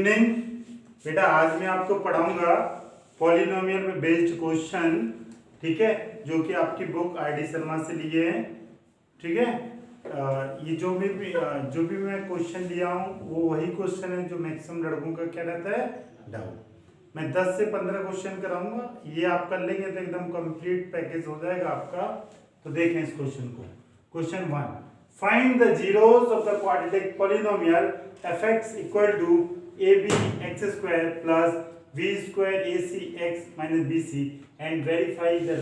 Evening बेटा। आज मैं आपको पढ़ाऊंगा पॉलिनोमियल में बेस्ड क्वेश्चन, ठीक है, जो कि आपकी बुक आईडी शर्मा से लिए हैं, ठीक है। ये जो भी मैं क्वेश्चन लिया हूँ वो वही क्वेश्चन है जो मैक्सिमम लड़कों का क्या रहता है, डाउट। मैं 10 से 15 क्वेश्चन कराऊंगा, ये आप कर लेंगे तो एकदम कंप्लीट पैकेज हो जाएगा आपका। तो देखें इस क्वेश्चन को। Question 1, find the zeros of the quadratic polynomial fx equal to ab x square plus v square ac x minus bc and verify the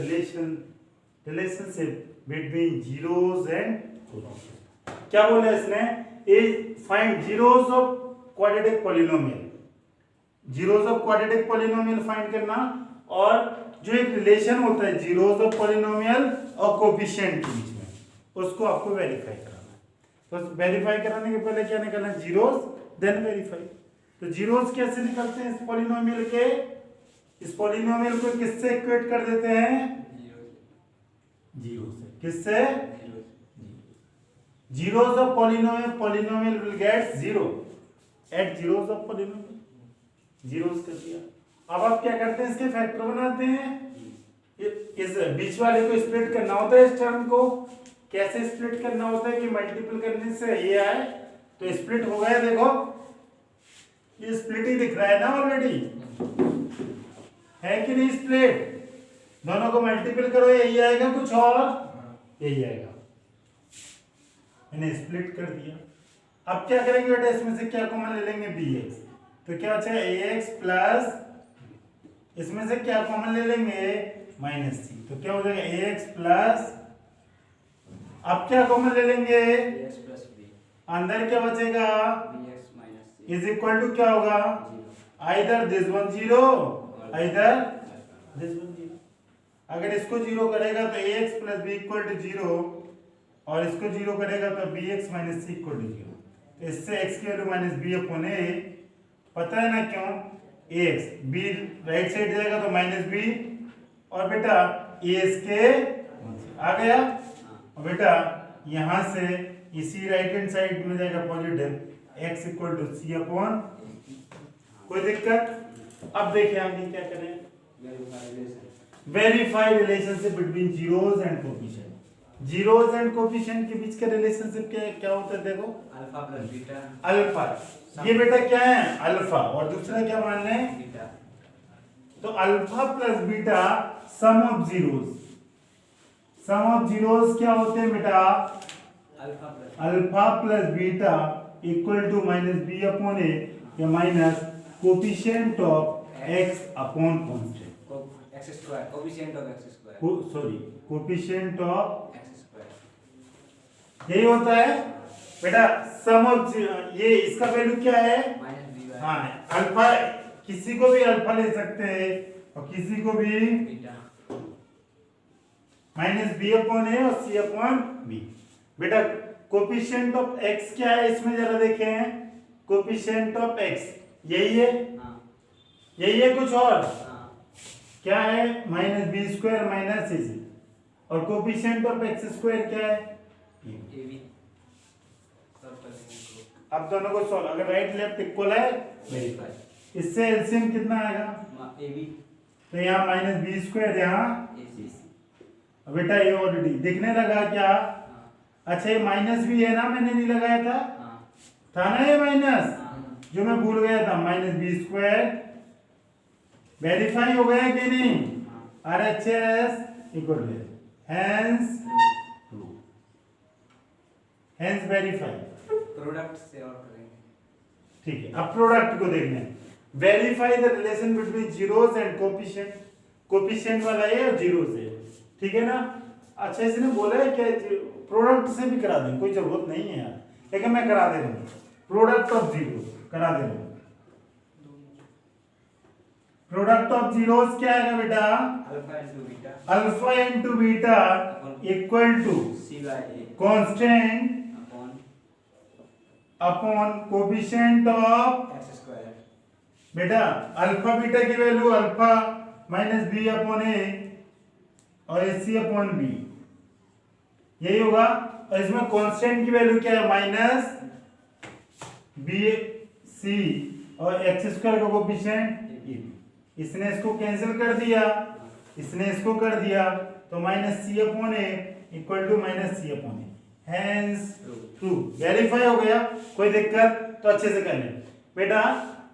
relationship between zeros and coefficients। क्या बोला इसने? Find zeros of quadratic polynomial, zeros of quadratic polynomial find करना, और जो एक relation होता है zeros of polynomial और कोएफिशिएंट के बीच में, उसको आपको वेरीफाई कराना है। तो वेरीफाई कराने के पहले क्या निकालना है? Zeros, then verify. तो जीरोस कैसे निकलते हैं इस पॉलिनोमियल के? इस पॉलिनोमियल को किससे इक्वेट कर देते हैं? जीरो से। किससे? Zeros of polynomial will get zero at zeros of polynomial, zeros कर दिया। अब आप क्या करते हैं? इसके फैक्टर बनाते हैं। इस बीच वाले को स्प्लिट करना होता है, इस टर्म को कैसे स्प्लिट करना होता है कि मल्टीपल करने से ये आए तो स्प्लिट हो गया। देखो ये स्प्लिट ही दिख रहा है ना ऑलरेडी, है कि नहीं? स्प्लिट, दोनों को मल्टीपल करो यही आएगा, कुछ और यही आएगा। मैंने स्प्लिट कर दिया। अब क्या करेंगे बेटा? इसमें से क्या कॉमन ले लेंगे? bx। तो क्या बचा? ax प्लस, इसमें से क्या कॉमन ले लेंगे? माइनस सी। तो क्या हो जाएगा? ax प्लस, अब क्या कॉमन ले लेंगे? bx plus b। अंदर क्या बचेगा? bx minus c is equal to क्या होगा? Either this one zero, either this one zero. अगर इसको जीरो करेगा तो ax plus b equal to zero, और इसको जीरो करेगा तो bx minus c equal to zero. तो इससे x की value minus b upon a, पता है ना क्यों? ax, b राइट साइड जाएगा तो माइनस b, और बेटा a इसके आ गया, और बेटा यहां से इसी राइट हैंड साइड में जाएगा positive, x equal to c upon. कोई दिक्कत? अब देखिए आगे क्या करें? Verify relationship between zeros and coefficient. Zeros and coefficient के बीच का रिलेशनशिप क्या होता है? देखो अल्फा प्लस बीटा। अल्फा, ये बेटा क्या है? अल्फा, और दूसरा क्या मान लें? बीटा। तो alpha plus beta sum of zeros. Sum of zeros क्या होते हैं बेटा? Alpha plus beta equal to minus B upon A, या minus coefficient of x upon constant, x square, coefficient of x square, sorry coefficient of x square. यही होता है बेटा सम of, ये इसका वैल्यू क्या है? Minus b। हाँ, अल्फा, किसी को भी अल्फा ले सकते हैं और किसी को भी beta. Minus B upon A और सी अपॉन बी। बेटा कोएफिशिएंट ऑफ x क्या है इसमें? जरा देखें। कोएफिशिएंट ऑफ x यही है, हाँ यही है, कुछ और हाँ। क्या है? माइनस बी स्क्वायर माइनस ए सी। और कोएफिशिएंट ऑफ x स्क्वायर क्या है? ab। अब दोनों को सॉल्व, अगर राइट लेफ्ट इक्वल है वेरीफाई। इससे एलसीएम कितना आएगा? ab। तो यहाँ माइनस बी स्क्वायर, यहाँ ac। बेटा ये ऑलरेडी दिखने लगा क्या? अच्छा ये माइनस भी है ना, मैंने नहीं लगाया था, था ना ये माइनस, जो मैं भूल गया था। माइनस बी स्क्वायर वेरीफाई हो गया कि नहीं? RHS equal hence verify. Product से और करेंगे, ठीक है। अब प्रोडक्ट को देखना है। Verify the relation between zeros and coefficient. Coefficient वाला है और जीरोस है, ठीक है ना? अच्छा इसने बोला है कि प्रोडक्ट से भी करा दें, कोई जरूरत नहीं है यार, लेकिन मैं करा दे रहा हूँ। प्रोडक्ट ऑफ जीरो करा दे रहा हूँ। प्रोडक्ट ऑफ जीरोस क्या आएगा बेटा? Alpha into beta, alpha into beta equal to c by a constant upon coefficient of x square. बेटा अल्फा बीटा की value alpha minus B upon A और C upon B, यही होगा। और इसमें कांस्टेंट की वैल्यू क्या है? माइनस बी सी और एक्स स्क्वायर का कोफिशिएंट ए बी। इसने इसको कैंसिल कर दिया, इसने इसको कर दिया, तो minus c upon a equal to minus c upon a, hence true. Verify हो गया, कोई दिक्कत? तो अच्छे से कर लें बेटा।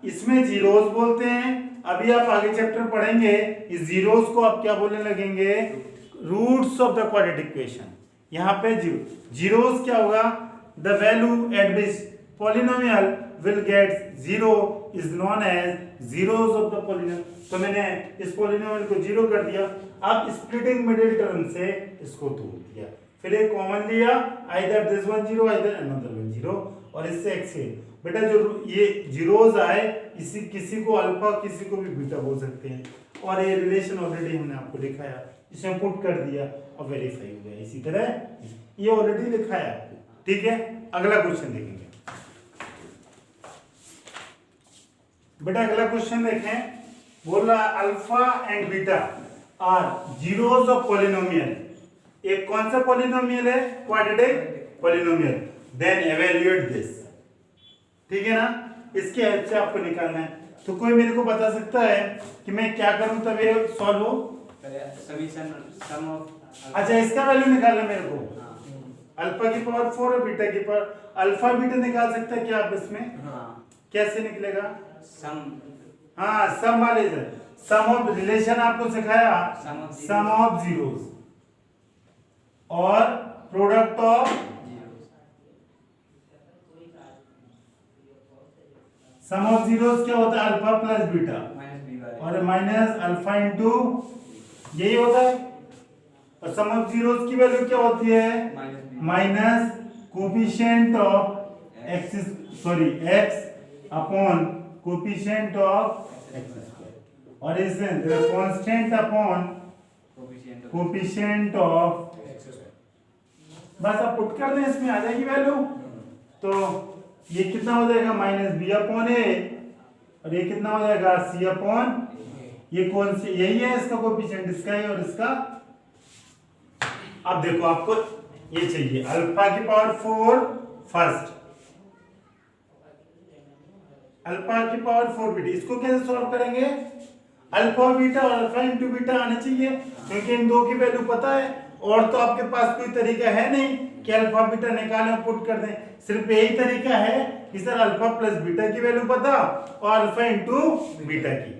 इसमें जीरोस बोलते हैं, अभी आप आगे चैप्टर पढ़ेंगे, इस जीरोस को आप क्या बोलने लगेंगे? Roots of the quadratic equation. यहाँ पे जीरोस क्या होगा? The value at which polynomial will get zero is known as zeros of the polynomial. तो मैंने इस पॉलिनोमियल को जीरो कर दिया। अब स्प्लिटिंग मिडिल टर्म से इसको तोड़ दिया, फिर एक कॉमन लिया, either this one zero either another one zero, और इससे एक्स है। बेटा जो ये जीरोस आए, इसी किसी को अल्फा किसी को भी बीटा बोल सकते हैं, और ये रिलेशन ऑलरेडी हमने आपको दिखाया, इसमें पुट कर दिया और वेरीफाई हो गया। इसी तरह ये ऑलरेडी लिखाया आपको, ठीक है। अगला क्वेश्चन देखेंगे बेटा। अगला क्वेश्चन देखें, बोल रहा alpha and beta are zeros of polynomial. एक कौन सा पॉलिनोमियल है? Quadratic polynomial. Then evaluate this, ठीक है ना। इसके हेल्प से आपको निकालना है। तो कोई मेरे को बता सकता है कि मैं क्या करूं तब ये सॉल्व हो? सम ऑफ। अच्छा, इसका वैल्यू निकालना मेरे को, अल्फा की पावर 4 और बीटा की पावर। अल्फा बीटा निकाल सकते हैं क्या आप इसमें? कैसे निकलेगा? सम। हाँ, सम वाले से। सम ऑफ रिलेशन आपको सिखाया, सम ऑफ जीरोस और product of sum of zeros क्या होता है? अल्फा प्लस बीटा और माइनस अल्फा इंटू, यही होता है। और सम ऑफ जीरोस की वैल्यू क्या होती है? Minus coefficient of x, sorry x upon coefficient of x square, और इस constant upon coefficient of x square. बस आप पुट कर दें, इसमें आ जाएगी वैल्यू। तो ये कितना हो जाएगा? माइनस बी अपॉन ए, और ये कितना हो जाएगा? सी अपॉन, ये कौन सी? यही है इसका कोफिशिएंट, इसका है और इसका। अब देखो आपको ये चाहिए अल्फा की पावर 4 फर्स्ट, अल्फा की पावर 4 बीटा। इसको कैसे सॉल्व करेंगे? अल्फा बीटा और अल्फा इंटू बीटा आने चाहिए, क्योंकि इन दो की वैल्यू पता है, और तो आपके पास कोई तरीका है नहीं कि अल्फा बीटा निकालें और पुट कर दें। सिर्फ यही तरीका है कि सर अल्फा प्लस बीटा की वैल्यू पता और अल्फा इंटू बीटा की,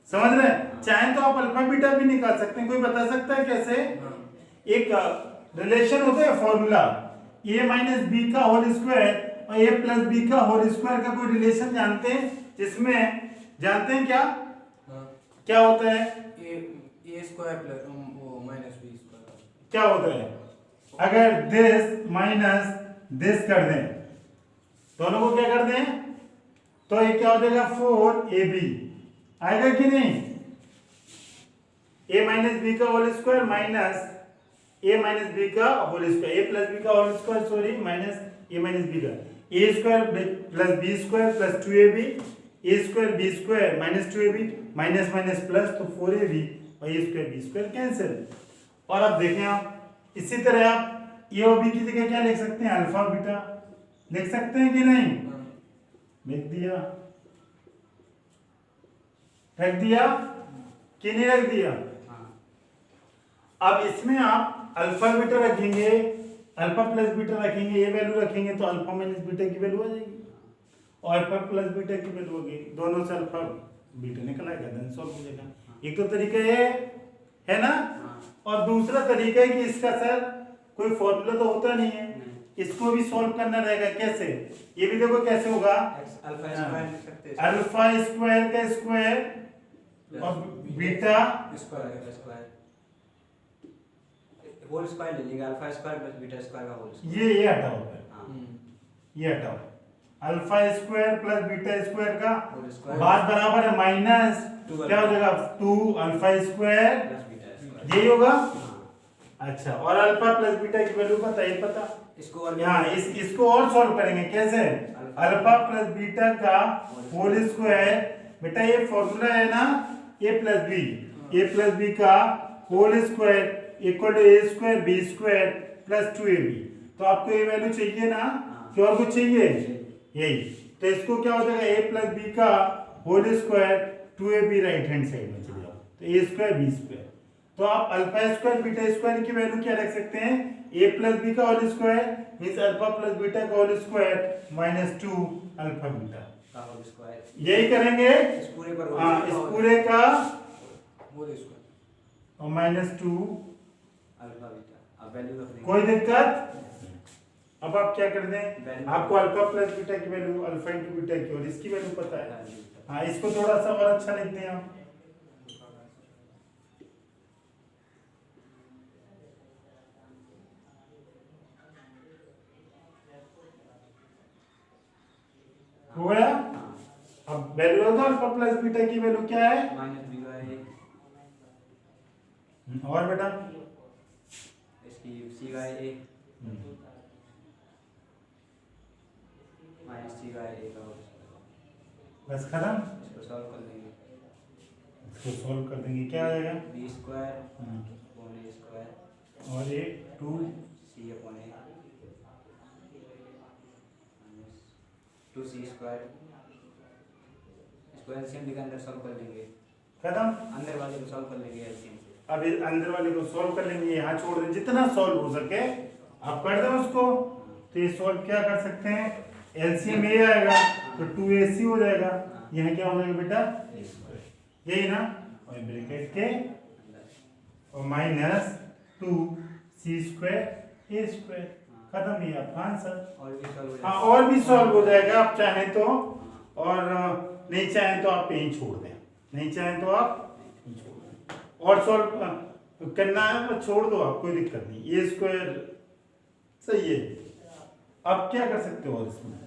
समझ रहे हैं? चाहे तो आप अल्फा बीटा भी निकाल सकते हैं। कोई बता सकता है कैसे? एक रिलेशन होता है फॉर्मूला, a माइनस बी का होल स्क्वायर और a प्लस बी का होल स्क्वायर का कोई रिलेशन जानते हैं? जिसमें जानते हैं क्या क्या होता है? a square plus minus b square क्या होता है? अगर दिस माइनस दिस कर दें, दोनों को क्या कर दें, तो ये क्या हो जाएगा? 4ab आएगा कि नहीं? a माइनस बी का whole square minus a minus B का whole square, a plus B का whole square, sorry minus a minus B का, a square plus b square plus 2ab, a square b square minus 2ab, minus minus plus, तो 4ab और a square b square cancel. और अब देखें आप, इसी तरह आप a और b की जगह क्या लिख सकते हैं? अल्फा बीटा लिख सकते हैं कि नहीं? लिख दिया, रख दिया कि नहीं रख दिया? अब इसमें आप अल्फा बीटा रखेंगे, अल्फा प्लस बीटा रखेंगे, ये वैल्यू रखेंगे, तो अल्फा माइनस बीटा की वैल्यू आ जाएगी, और अल्फा प्लस बीटा की वैल्यू होगी, दोनों से अल्फा बीटा निकल आएगा, देन सॉल्व हो जाएगा। एक तो तरीका ये है ना, और दूसरा तरीका है कि इसका सर कोई फॉर्मूला तो होता नहीं है, इसको भी सॉल्व करना रहेगा। कैसे? ये भी देखो कैसे होगा, अल्फा स्क्वायर का स्क्वायर और बीटा स्क्वायर होल स्क्वायर ले लेंगे, alpha square plus beta square का होल स्क्वायर। ये हटाओ फिर, ये हटाओ, alpha square plus beta square का बात बराबर है माइनस क्या हो जाएगा? 2 alpha square plus beta square, यही होगा। अच्छा, और अल्फा प्लस बीटा की वैल्यू पता है? पता। इसको और यहाँ इसको और सॉल्व करेंगे। कैसे? अल्फा प्लस बीटा का होल स्क्वायर, बेटा ये फॉर्मूला है ना, a प्लस बी का whole square equal to a square b square plus 2ab। तो आपको ये वैल्यू चाहिए ना, कि और कुछ चाहिए? यही तो इसको क्या हो जाएगा ए प्लस बी का whole square 2ab right hand side में चले जाओ तो ए स्क्वायर बी स्क्वायर। तो आप अल्फा स्क्वायर बीटा स्क्वायर की वैल्यू क्या रख सकते हैं ए प्लस बी का whole square means alpha plus beta का whole square minus 2 alpha beta का होल स्क्वायर, यही करेंगे। इस पूरे पर हाँ इस पूरे का होल स्क्वायर और माइनस 2 अल्फा बीटा। अब वैल्यू रख देंगे। कोई दिक्कत। अब आप क्या कर दें Value- आपको अल्फा प्लस बीटा की वैल्यू अल्फा इनटू बीटा की और इसकी वैल्यू पता है। हाँ इसको थोड़ा सा और अच्छा लिख दें आप। हो गया। हाँ, अब वैल्यू होता है अल्फा प्लस बीटा की वैल्यू क्या है माइनस बी बाई और बेटा इसकी C by A minus C by A का होल स्क्वायर। बस खत्म। इसको सॉल्व कर लेंगे। इसको सॉल्व कर देंगे क्या आ जाएगा B square upon A square और ये 2 सी अपॉन ए माइनस 2c स्क्वायर। इसको एलसीएम के अंदर सॉल्व कर लेंगे। खत्म। अंदर वाले को सॉल्व कर लेंगे एलसीएम से। अब इस अंदर वाले को सॉल्व कर लेंगे यहाँ छोड़ दें जितना सॉल्व हो सके आप कर दो उसको। तो ये सॉल्व क्या कर सकते हैं एलसीएम ये आएगा तो 2ac हो जाएगा। यहाँ क्या हो जाएगा बेटा यही ना और ब्रैकेट के और माइनस 2c स्क्वायर ए स्क्वायर। खत्म ही आपका आंसर। और भी सॉल्व हो हाँ जाएगा। और भी सॉल्व हो जाएगा आप चाहें तो और नहीं चाहें तो आप यहीं छोड़ दें। नहीं चाहें तो आप यहीं छोड़ दें और सॉल्व करना है तो छोड़ दो आप कोई दिक्कत नहीं। ये स्क्वायर सही है। अब क्या कर सकते हो और इसमें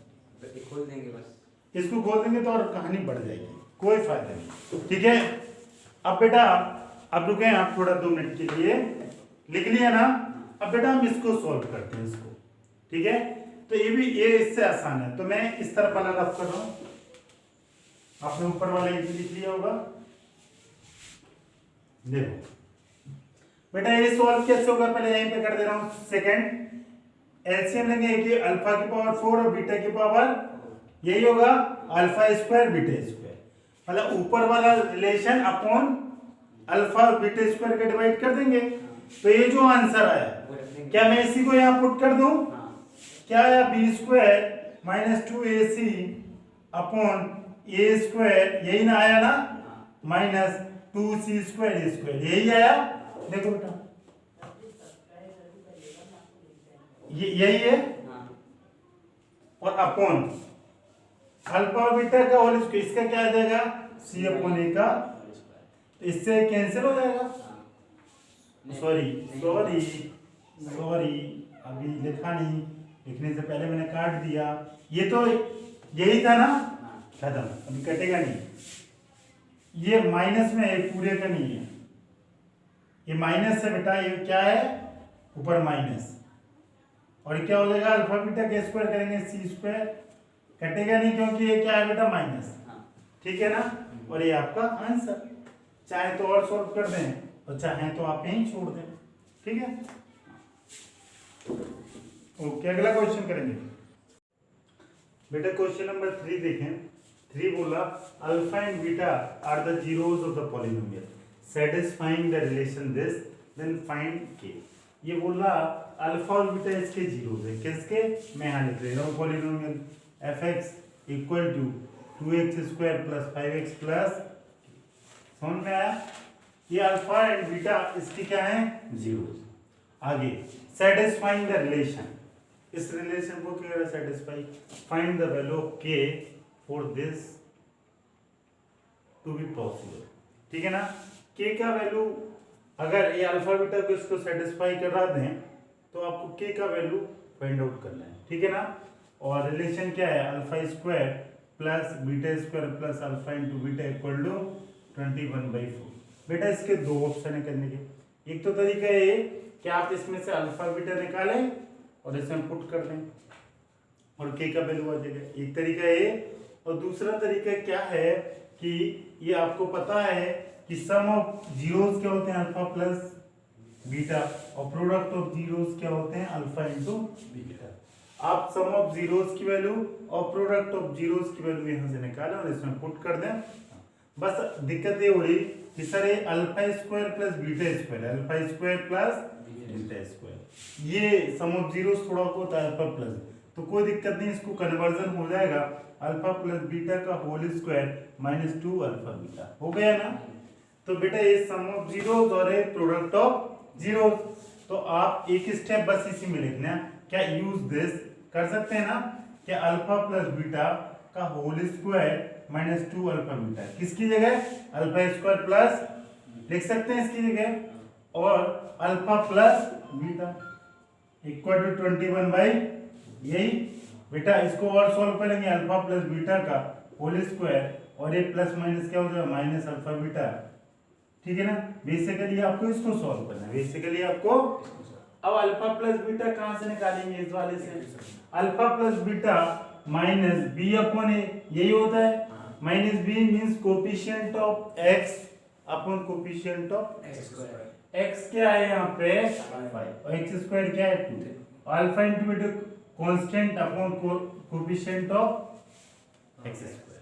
ये खोल देंगे बस। इसको खोल देंगे तो और कहानी बढ़ जाएगी कोई फायदा नहीं। ठीक है अब बेटा अब रुके आप थोड़ा 2 मिनट के लिए लिख लिया ना। अब बेटा हम इसको सॉल्व करते हैं इसको। ठीक है तो ये भी ये इससे आसान है तो मैं इस तरफ वाला रफ कर रहा हूं। आपने ऊपर वाला ये भी लिख लिया होगा। देखो बेटा ये सॉल्व कैसे होगा पहले यहीं पे कर दे रहा हूं। सेकंड एलसीएम लेंगे कि अल्फा की पावर 4 और बीटा की पावर यही होगा अल्फा स्क्वायर बीटा स्क्वायर। मतलब ऊपर वाला relation upon alpha beta square के डिवाइड कर देंगे। तो ये जो आंसर आया क्या मैं इसी को यहाँ पुट कर दूं क्या आया B square minus 2ac upon A square यही ना आया ना माइनस 2c स्क्वायर ए स्क्वायर यही आया। देखो बेटा ये यही है और अपॉन अल्फा और बीटा का होल स्क्वायर इसका क्या आ जाएगा c अपॉन ए का इससे कैंसिल हो जाएगा। सॉरी अभी लिखा नहीं लिखने से पहले मैंने काट दिया। ये तो यही था ना खत्म अभी कटेगा नहीं। ये माइनस में है पूरे का नहीं है ये माइनस है बेटा। ये क्या है ऊपर माइनस और क्या हो जाएगा अल्फा बीटा के स्क्वायर करेंगे सी स्क्वायर कटेगा नहीं क्योंकि ये क्या है बेटा माइनस। ठीक है ना और ये आपका आंसर। चाहे तो और सॉल्व कर दें और चाहे तो आप यहीं छोड़ दें। ठीक है ओके अगला क्वेश्चन करेंगे बेटा। क्वेश्चन नंबर 3 देखें। 3 बोला alpha and beta are the zeros of the polynomial satisfying the relation this then find k. ये बोला अल्फा और बीटा इसके जीरोस है किसके मैं यहाँ लिख रहा हूँ polynomial fx equal to 2x square plus 5x plus समझ में आया। ये अल्फा एंड बीटा इसकी क्या है जीरोस। आगे सेटिस्फाइंग द रिलेशन इस रिलेशन को क्या satisfy find the value of k for this to be possible. ठीक है ना k का वैल्यू अगर ये अल्फा बीटा को इसको सेटिस्फाई करा दें तो आपको k का वैल्यू फाइंड आउट करना है। ठीक है ना और रिलेशन क्या है alpha square plus beta square plus alpha into beta equal to 21/4। बेटा इसके 2 ऑप्शन है करने के। एक तो तरीका ये कि आप इसमें से अल्फा बीटा निकालें और इसमें पुट कर दें और k का वैल्यू आ जाएगा। एक तरीका ये और दूसरा तरीका क्या है कि ये आपको पता है कि सम ऑफ जीरोस क्या होते हैं अल्फा प्लस बीटा और प्रोडक्ट ऑफ जीरोस क्या होते हैं अल्फा इंटू बीटा। आप सम ऑफ जीरोस की वैल्यू और प्रोडक्ट ऑफ जीरोस की वैल्यू यहाँ से निकालें और इसमें पुट कर दें। बस दिक्कत ये हो रही कि सर ये alpha square plus beta square, alpha square plus beta square, ये सम ऑफ जीरोस थोड़ा होता है अल्फा प्लस, तो कोई दिक्कत नहीं, इसको कन्वर्जन हो जाएगा अल्फा प्लस बीटा का whole square minus 2 alpha beta, हो गया ना। तो बेटा ये सम ऑफ जीरोस और ये प्रोडक्ट ऑफ जीरोस, तो आप एक स्टेप बस इसी में लिखना, क्या यूज दिस कर सकते हैं ना, क्या अल्फा प्लस बीटा का whole square minus 2 alpha beta, किसकी जगह अल्फा स्क्वायर प्लस लिख सकते हैं इसकी जगह, और alpha plus beta equal to 21 यही बेटा, इसको और सॉल्व करेंगे अल्फा प्लस बीटा का होल स्क्वायर और ये प्लस माइनस क्या हो जाएगा माइनस अल्फा बीटा, ठीक है ना। बेसिकली आपको इसको सॉल्व करना है, बेसिकली आपको। अब अल्फा प्लस बीटा कहां से निकालेंगे, इस वाले से, alpha plus beta minus B upon A, यही होता है, minus B means coefficient of X upon coefficient of x square, X क्या है यहाँ पे 5 और एक्स स्क्वायर क्या है 2, alpha into beta constant upon coefficient of x square,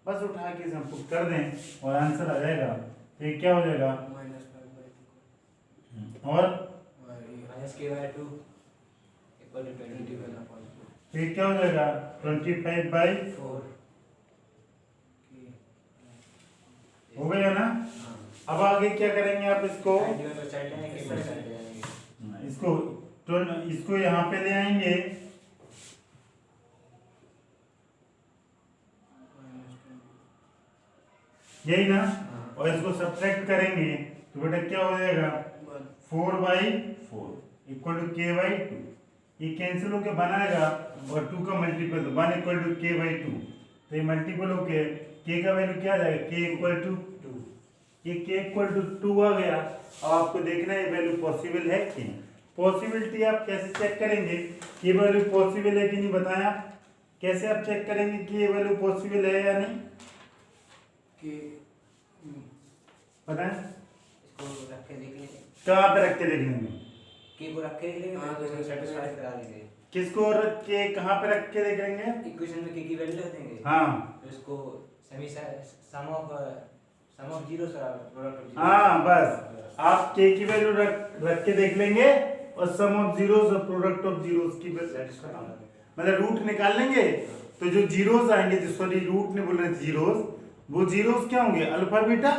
बस उठा के इसमें पुट कर दें और आंसर आ जाएगा। तो ये क्या हो जाएगा -5/2 और -k/2 इक्वल टू 21/4 ये क्या हो जाएगा 25/4, हो गया ना। अब आगे क्या करेंगे आप इसको, इसको यहाँ पे ले आएंगे, यही ना, और इसको सब्ट्रैक्ट करेंगे तो बेटा क्या हो जाएगा 4/4 इक्वल टू k/2, ये कैंसिल होके बनाएगा और 2 का मल्टीपल तो 1 इक्वल टू k/2, तो ये मल्टीपल होके k का वैल्यू क्या आ जाएगा k इक्वल टू 2, ये k इक्वल टू 2 आ गया। अब आपको देखना है ये वैल्यू पॉसिबल है कि नहीं, पॉसिबिलिटी आप कैसे चेक करेंगे कि ये वैल्यू पॉसिबल है कि नहीं, बताया कैसे आप चेक करेंगे कि ये वैल्यू पॉसिबल है या नहीं, बताएं इसको रख के देख लेंगे, कहाँ पे रख के देख लेंगे, के को रख के देख लेंगे, हाँ, तो इसको सेटिस्फाई करा देंगे, किसको रख के कहाँ पे रख के देख लेंगे, इक्वेशन में के की वैल्यू रख देंगे, हाँ तो इसको सम ऑफ जीरोस और प्रोडक्ट ऑफ हाँ, बस आप k की वैल्यू रख के देख लेंगे और सम ऑफ जीरोस और प्रोडक्ट ऑफ जीरोस की मतलब रूट निकाल लेंगे, तो जो जीरोस आएंगे, सॉरी रूट ने बोल रहे थे जीरोस, वो जीरोस क्या होंगे अल्फा बीटा,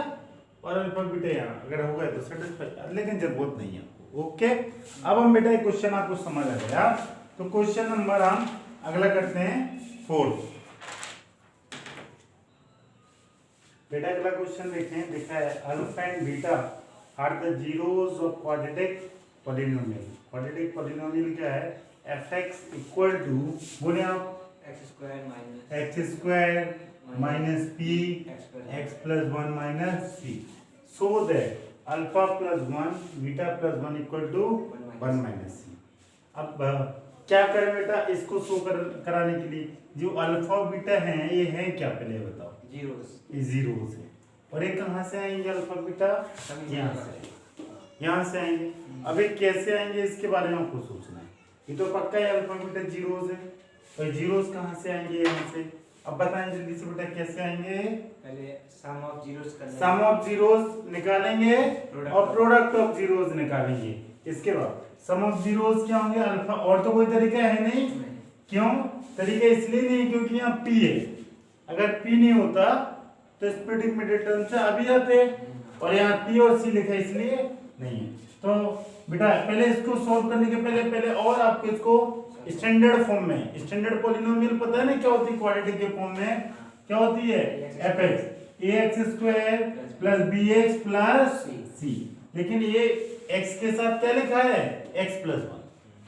और अल्फा बीटा यहाँ अगर हो गया तो सेटिस्फाई, लेकिन जरूरत नहीं है आपको। ओके, अब हम बेटा एक क्वेश्चन आपको समझ आ गया, तो क्वेश्चन नंबर हम अगला करते हैं 4। बेटा अगला क्वेश्चन देखें, लिखा है alpha and beta are the zeros of quadratic polynomial. Quadratic polynomial क्या है, fx इक्वल टू, बोले आप x² minus p x plus 1 minus c, so that alpha plus 1 beta plus 1 equal to 1 minus c। अब क्या करें बेटा इसको show कराने के लिए, जो अल्फा और बीटा हैं ये हैं क्या, पहले बताओ, जीरोस, ये जीरोस है, और ये कहाँ से आएंगे अल्फा बीटा, यहाँ से आएंगे। अब ये कैसे आएंगे इसके बारे में आपको सोचना है, ये तो पक्का है अल्फा बीटा जीरोस है, और जीरोस कहाँ से आएंगे, यहाँ से। अब बताएं जल्दी से बेटा कैसे आएंगे, पहले सम ऑफ जीरोस करना, सम ऑफ जीरोस निकालेंगे और प्रोडक्ट ऑफ जीरोस निकालेंगे, इसके बाद सम ऑफ जीरोस क्या होंगे अल्फा, और तो कोई तरीका है नहीं, क्यों तरीका इसलिए नहीं क्योंकि यहाँ p है, अगर p नहीं होता तो स्प्लिटिंग मिडिल टर्म से अभी आते, और यहाँ p और c लिखा है इसलिए नहीं है। तो बेटा पहले इसको सॉल्व करने के पहले और आपको इसको स्टैंडर्ड फॉर्म में, स्टैंडर्ड पॉलिनोमियल पता है ना क्या होती है, क्वाड्रेटिक के फॉर्म में क्या होती है fx ax² plus bx plus c, लेकिन ये x के साथ क्या लिखा है x प्लस 1,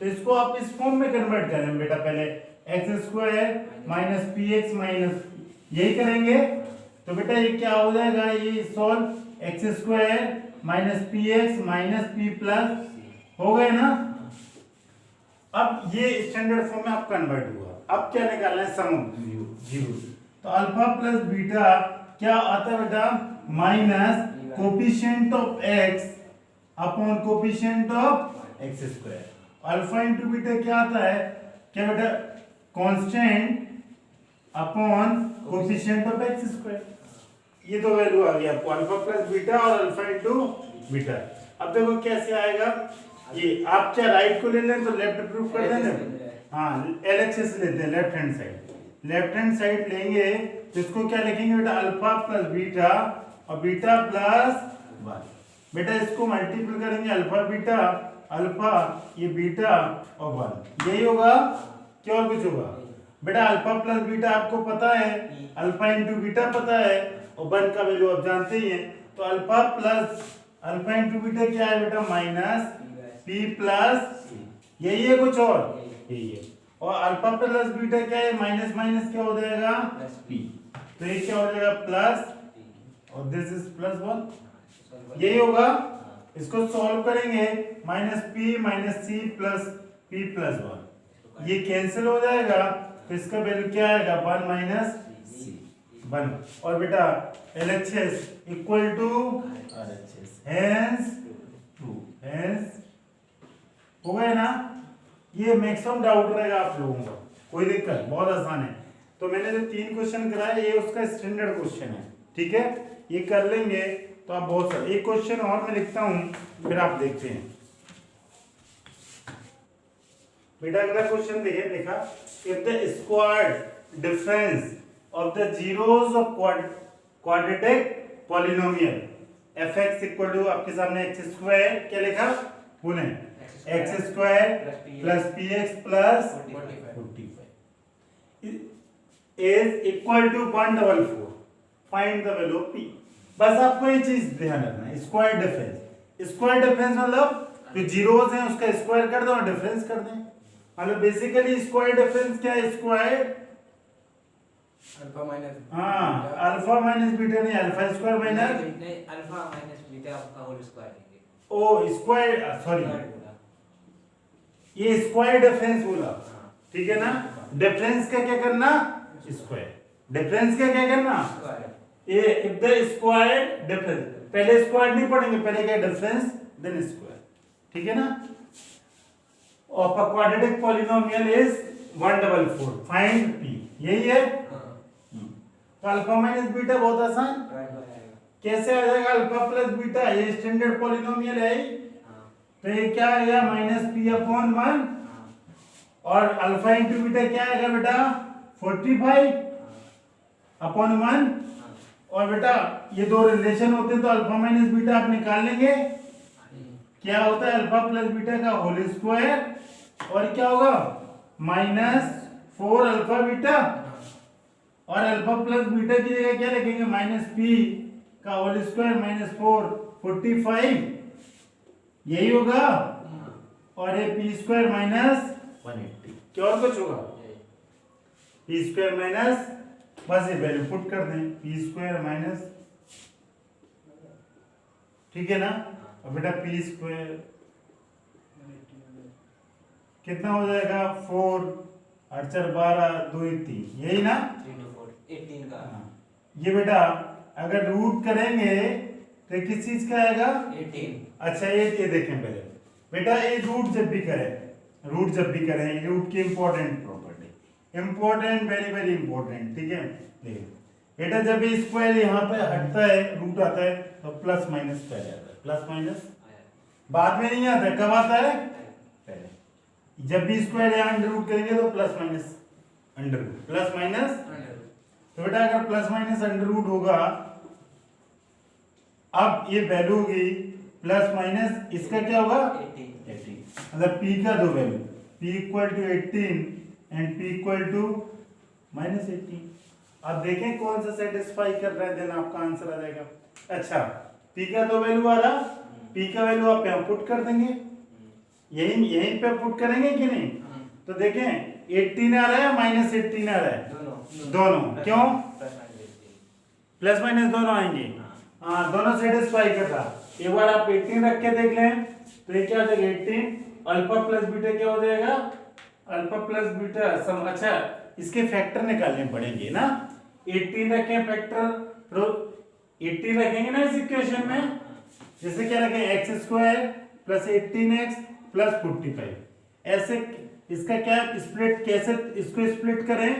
तो इसको आप इस फॉर्म में कन्वर्ट करें बेटा, पहले x² माइनस px माइनस, यही करेंगे तो बेटा ये क्या हो जाएगा, ये solve x² minus px minus p plus, हो गए ना। अब ये स्टैंडर्ड फॉर्म में आप कन्वर्ट हुआ, अब क्या निकालना है सम ऑफ जीरो, तो अल्फा प्लस बीटा क्या आता है बेटा minus coefficient of x upon coefficient of x², alpha into beta क्या आता है क्या बेटा, constant upon coefficient of x square. ये दो वैल्यू आ गया आपको, अल्फा प्लस बीटा और अल्फा इंटू बीटा। अब देखो कैसे आएगा ये, आप क्या राइट को ले लें तो लेफ्ट प्रूफ कर देंगे। हाँ, LHS लेते हैं, left hand side. Left hand side लेंगे तो इसको क्या लिखेंगे बेटा, अल्फा प्लस बीटा और बीटा प्लस 1। बेटा इसको मल्टीपल करेंगे, अल्फा बीटा अल्फा, ये बीटा और 1, यही होगा क्या और कुछ होगा? बेटा अल्फा प्लस बीटा आपको पता है, अल्फा इंटू बीटा पता है, और 1 का वैल्यू आप जानते ही हैं। तो alpha plus alpha into beta क्या है बेटा, माइनस पी प्लस, यही है कुछ और? यही है। और अल्फा प्लस बीटा क्या है, माइनस माइनस क्या हो जाएगा, पी। तो ये क्या हो जाएगा, प्लस, और दिस इज प्लस 1, यही होगा। इसको सॉल्व करेंगे, minus p minus c plus p plus 1, ये कैंसिल हो जाएगा। तो इसका वैल्यू क्या आएगा, 1 माइनस 1। और बेटा LHS equal to RHS, hence 2, hence हो गए ना। ये मैक्सिमम डाउट रहेगा आप लोगों का, कोई दिक्कत, बहुत आसान है। तो मैंने जो 3 क्वेश्चन कराए ये उसका स्टैंडर्ड क्वेश्चन है, ठीक है, ये कर लेंगे तो आप बहुत सारे। एक क्वेश्चन और मैं लिखता हूं, फिर आप देखते हैं। बेटा अगला क्वेश्चन देखिए, लिखा if the squared difference of the zeros of quadratic polynomial fx equal to, आपके सामने एक्स स्क्वायर क्या लिखा, बोले x square plus p x plus 45 is equal to 144, find the value of p। बस आपको ये चीज ध्यान रखना है, स्क्वायर डिफरेंस। स्क्वायर डिफरेंस मतलब जो जीरोस हैं उसका स्क्वायर कर दो और डिफरेंस कर दें। मतलब बेसिकली स्क्वायर डिफरेंस क्या है, स्क्वायर अल्फा माइनस, हाँ अल्फा माइनस बीटा नहीं, अल्फा स्क्वायर माइनस नहीं, अल्फा माइनस बीटा का होल स्क्वायर लेंगे। ओ स्क्वायर, सॉरी ये स्क्वायर डिफरेंस बोला, ठीक है ना। डिफरेंस का क्या करना, स्क्वायर। डिफरेंस का क्या करना, ये इफ द स्क्वायर डिफरेंस, पहले स्क्वायर नहीं पढ़ेंगे, पहले क्या डिफरेंस देन स्क्वायर, ठीक है ना। Of a quadratic polynomial is 144, find p, यही है। तो अल्फा माइनस बीटा बहुत आसान, कैसे आ जाएगा, अल्फा प्लस बीटा, ये स्टैंडर्ड पॉलिनोमियल है ही। तो ये क्या आएगा, माइनस पी अपॉन 1, और अल्फा इंटू बीटा क्या आएगा बेटा, 45 अपॉन 1। और बेटा ये दो रिलेशन होते हैं तो अल्फा माइनस बीटा आप निकाल लेंगे, क्या होता है अल्फा प्लस बीटा का होल स्क्वायर, और क्या होगा माइनस 4 अल्फा बीटा, और अल्फा प्लस बीटा की जगह क्या लिखेंगे, माइनस पी का होल स्क्वायर माइनस 4 45, यही होगा। और ये पी स्क्वायर माइनस 180, क्या और कुछ होगा, पी स्क्वायर माइनस, बस ये वैल्यू पुट कर दें, पी स्क्वायर माइनस, ठीक है ना। और बेटा पी स्क्वायर कितना हो जाएगा, 4 8 4 12 2 1 3, यही ना, 18 का। ये बेटा अगर रूट करेंगे तो किस चीज का आएगा, 18। अच्छा ये देखें पहले बेटा, ये रूट जब भी करें, रूट की important property, important, very very important, ठीक है। देखिए बेटा जब ये स्क्वायर यहाँ पे हटता है, रूट आता है तो प्लस माइनस पहले आता है, प्लस माइनस बाद में नहीं आता है, कब आता है, पहले। जब भी स्क्वायर यहाँ अंडर रूट करेंगे तो plus minus under root, plus minus. तो बेटा अगर प्लस माइनस अंडर रूट होगा, अब ये वैल्यू होगी प्लस माइनस, इसका क्या होगा 18, मतलब p का दो value, p equal to 18 and p equal to minus 18। अब देखें कौन सा सेटिस्फाई कर रहा है, देन आपका आंसर आ जाएगा। अच्छा p का दो वैल्यू आ रहा, p का वैल्यू आप यहाँ पुट कर देंगे, यहीं पे पुट करेंगे कि नहीं। तो देखें 18 आ रहा है माइनस 18 आ रहा है, दोनों क्यों, प्लस माइनस दोनों आएंगे, हाँ दोनों सेटिस्फाई कर रहा। एक बार आप 18 रख के देख लें तो ये क्या हो जाएगा 18, अल्फा प्लस बीटा क्या हो जाएगा, अल्फा प्लस बीटा सम। अच्छा इसके फैक्टर निकालने पड़ेंगे ना, 18 रखें फैक्टर, तो 18 रखेंगे ना इस इक्वेशन में, जैसे क्या रखें x square plus 18x plus 45, ऐसे इसका क्या स्प्लिट, कैसे इसको स्प्लिट करें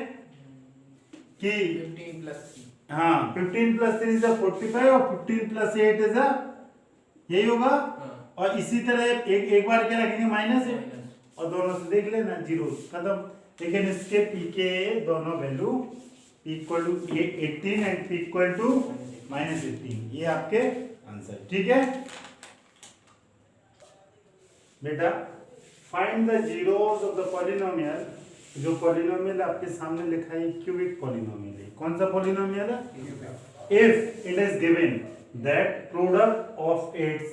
कि 15 plus 3. हाँ 15 प्लस 3 इज 45 और 15 प्लस 8 इज यही होगा। हाँ. और इसी तरह एक बार क्या रखेंगे माइनस है Minus. और दोनों से देख लेना जीरो खत्म। लेकिन इसके पी के दोनों value equal to 18 and p equal to -18, ये आपके आंसर। ठीक है बेटा, find the zeros of the polynomial. जो पॉलिनोमियल आपके सामने लिखा है क्यूबिक पॉलिनोमियल है। कौन सा पॉलिनोमियल है? If it is given that product of its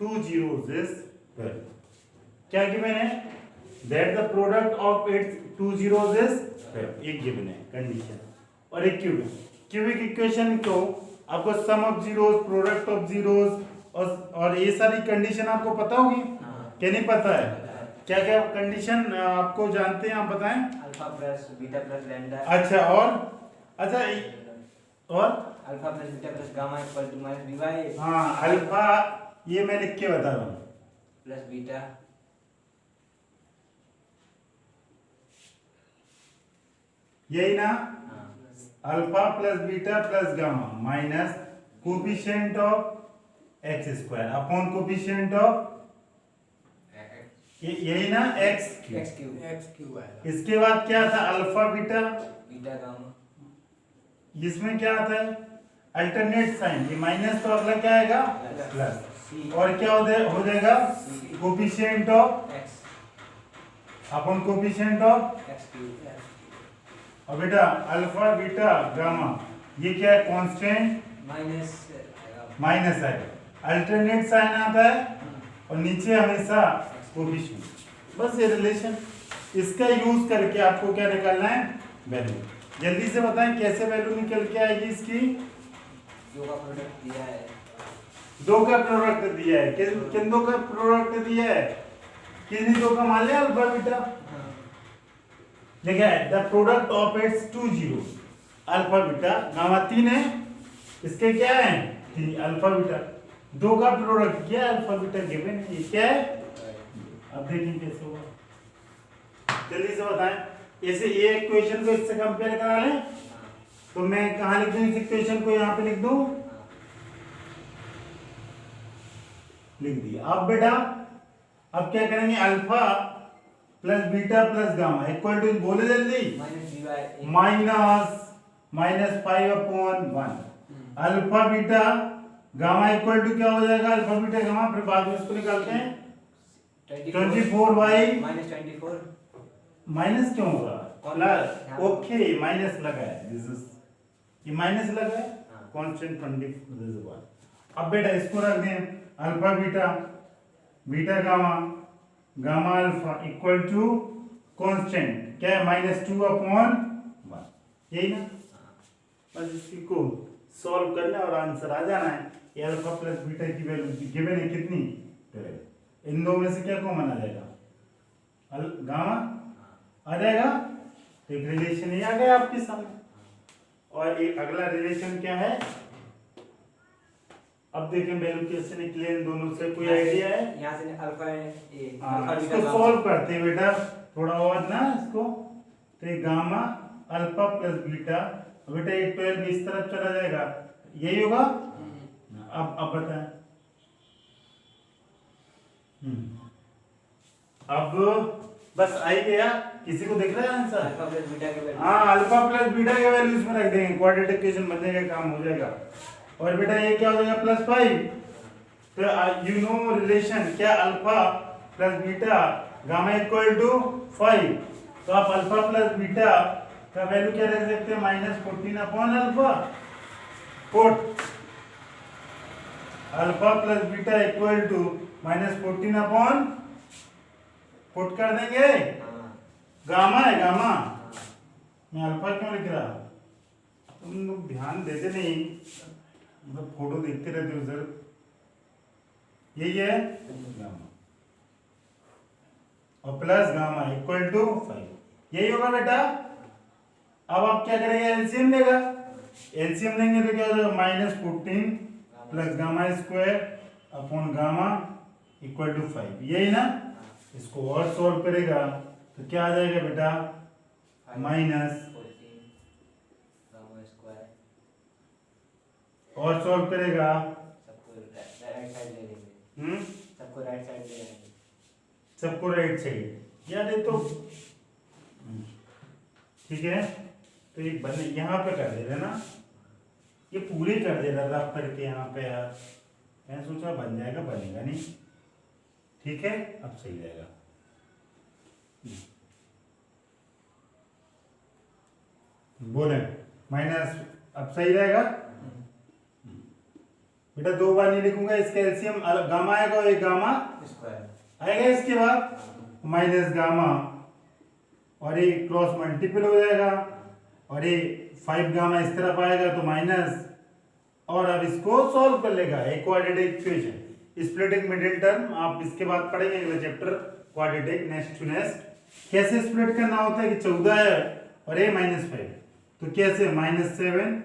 two zeros is 12। क्या गिवन है? That the product of its two zeros is 12, एक गिवन है कंडीशन। और एक क्यूबिक इक्वेशन को आपको sum of zeros, product of zeros और ये सारी कंडीशन आपको पता होगी क्या? नहीं पता है? क्या क्या कंडीशन आपको जानते हैं, आप बताएं। Alpha plus beta plus lambda. अच्छा और अच्छा और alpha plus beta plus gamma equal to minus B by हाँ अल्फा, ये मैं लिख के बता रहा हूँ। प्लस बीटा यही ना, हाँ alpha plus beta plus gamma minus coefficient of x square upon coefficient of यही ना एक्स क्यूब X cube आएगा. इसके बाद क्या था? Alpha beta. बीटा गामा इसमें क्या आता है? अल्टरनेट साइन, ये माइनस तो अगला क्या आएगा? प्लस। सी और क्या हो जाएगा? Coefficient of X upon coefficient of. X cube और बेटा अल्फा बीटा गामा ये क्या है? कांस्टेंट माइनस माइनस आएगा। अल्टरनेट साइन आता है और नीचे हमेशा कोफिशिएंट। बस ये रिलेशन, इसका यूज करके आपको क्या निकालना है? वैल्यू। जल्दी से बताएं कैसे वैल्यू निकल के आएगी इसकी? दो का प्रोडक्ट दिया है, दो का प्रोडक्ट दिया है। किन दो का प्रोडक्ट दिया है? किन्हीं दो का मान लिया अल्फा बीटा। देखिए the product of its two zero, alpha beta gamma 3 है, इसके क्या है? 3 अल्फा बीटा। दो का प्रोडक्ट क्या? अल्फा बीटा गिवन है, ये क्या है? अब देखिए कैसे होगा, जल्दी से बताएं। ऐसे ये इक्वेशन को इससे कंपेयर करा लें तो मैं कहाँ लिख दूं इस इक्वेशन को? यहाँ पे लिख दूं, लिख दिया। अब बेटा अब क्या करेंगे? Alpha plus beta plus gamma equal to, बोले जल्दी, minus B by minus 5/1। Alpha beta gamma equal to क्या हो जाएगा? अल्फा बीटा गामा, फिर बाद में इसको निकालते हैं 24 बाई माइनस 24 माइनस क्यों होगा? प्लस, ओके माइनस लगा है, दिस इज ये माइनस लगा है, कांस्टेंट 24 दिस इज 1। अब बेटा इसको रख दें, alpha beta beta gamma gamma alpha equal to constant क्या है? -2/1, यही ना। बस इसी को सॉल्व करना और आंसर आ जाना है। ये अल्फा प्लस बीटा की वैल्यू गिवन है कितनी? 12। इन दो में से क्या कॉमन आ जाएगा? गामा आ जाएगा। तो एक रिलेशन ये आ गया आपके सामने। और एक अगला रिलेशन क्या है? अब देखें वैल्यू कैसे निकले इन दोनों से, कोई आइडिया है? यहाँ से अल्फा ये इसको सॉल्व करते हैं बेटा थोड़ा और ना इसको। तो ये गामा अल्फा प्लस बीटा, बेटा ये 12 इस तरफ चला जाएगा, यही होगा। अब बताएं। अब बस आई गया, किसी को दिख रहा है आंसर? अल्फा प्लस बीटा के वैल्यू हाँ अल्फा प्लस बीटा के वैल्यू इसमें रख देंगे, क्वाड्रेटिक इक्वेशन बनने का काम हो जाएगा। और बेटा ये क्या हो जाएगा? +5। तो यू नो रिलेशन क्या? Alpha plus beta gamma equal to 5। तो आप अल्फा प्लस बीटा का वैल्यू क्या रख सकते हैं? -14/अल्फा। Alpha plus beta equal to -14/, put कर देंगे। गामा है गामा, मैं अल्फा क्यों लिख रहा? तुम लोग ध्यान देते नहीं, मतलब फोटो देखते रहते हो सर। यही है गामा और प्लस गामा इक्वल टू 5, यही होगा बेटा। अब आप क्या करेंगे? एलसीएम लेगा, एलसीएम लेंगे तो क्या हो जाएगा? -14 plus gamma square upon gamma equal to 5, यही ना। इसको और सॉल्व करेगा तो क्या आ जाएगा बेटा माइनस, 14 गामा स्क्वायर, और सॉल्व करेगा सबको राइट साइड ले लेंगे, हम्म सबको राइट साइड ले आएंगे। सबको राइट साइड यार ये तो ठीक है। तो ये बन यहाँ पे कर दे रहे ना, ये पूरी कर दे रहा रफ करके यहाँ पे यार, मैं सोचा बन जाएगा, बनेगा नहीं। ठीक है अब सही रहेगा। बोले माइनस अब सही रहेगा बेटा। दो बार नहीं लिखूंगा, इसका एलसीएम गामा आएगा और एक गामा स्क्वायर आएगा इसके बाद माइनस गामा, और ये क्रॉस मल्टीपल हो जाएगा, और ये 5 गामा इस तरफ आएगा तो माइनस, और अब इसको सॉल्व कर लेगा एक quadratic equation. Splitting middle term आप इसके बाद पढ़ेंगे अगला chapter quadratic next to next. कैसे स्प्लिट करना होता है कि 14 है और ये -5, तो कैसे -7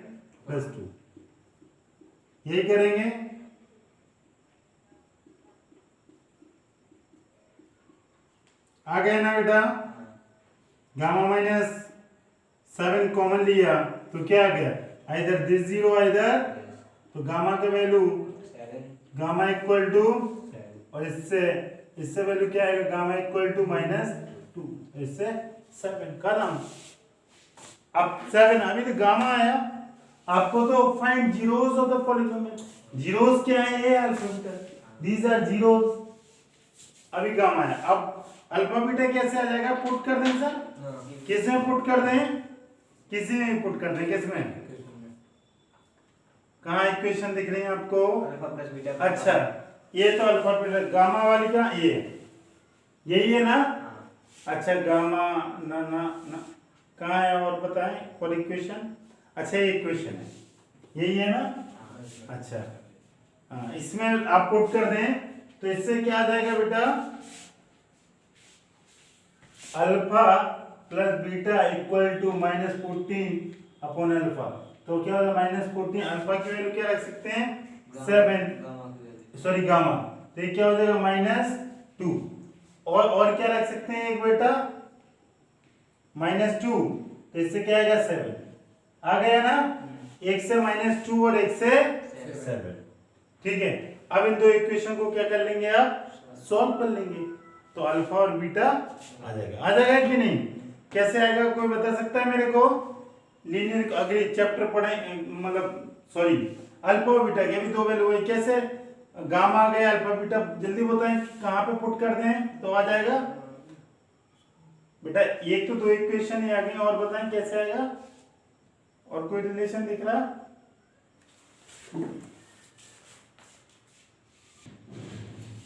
+ 2 यही करेंगे। आ गया ना बेटा, गामा -7 कॉमन लिया तो क्या आ गया, आइदर दिस 0 आइदर, तो गामा का वैल्यू 7 गामा इक्वल टू, और इससे वैल्यू क्या आएगा, गामा इक्वल टू -2, इससे 7 का नाम। अब 7 अभी तो गामा आया, आपको तो find zeros of the polynomial. Zeros क्या है, ये अल्फा दीज आर जीरोस। अभी गामा है, अब अल्फा बीटा कैसे आ जाएगा, पुट कर दें सर, किस में पुट कर दें, किसी में पुट कर दें, किस में, कहाँ इक्वेशन दिख रही है आपको, अल्फा प्लस बीटा। अच्छा ये तो अल्फा बीटा गामा वाली का ये यही है ना। अच्छा गामा ना ना ना कहाँ है और बताएं और इक्वेशन, अच्छा ये इक्वेशन है, यही है ना। अच्छा हाँ, इसमें आप पुट कर दें तो इससे क्या आ जाएगा बेटा, alpha plus beta equal to -14 upon alpha. तो क्या होगा -14, अल्फा की वैल्यू क्या रख सकते हैं 7, सॉरी गामा, तो ये क्या हो जाएगा -2, और क्या रख सकते हैं एक बेटा -2, तो इससे क्या आएगा 7 आ गया ना, एक से -2 और एक से 7। ठीक है, अब इन दो इक्वेशन को क्या कर लेंगे आप, सॉल्व कर लेंगे, तो अल्फा और बीटा आ जाएगा कि नहीं, कैसे आएगा कोई बता सकता है मेरे को। लीनियर अगले चैप्टर पढ़े, मतलब सॉरी अल्फा और बीटा की अभी दो वैल्यू है, कैसे गामा आ गया अल्फा बीटा, जल्दी बताएं कहाँ पे पुट कर दें तो आ जाएगा बेटा। एक तो दो इक्वेशन ही आ गई, और बताएं कैसे आएगा, और कोई रिलेशन दिख रहा,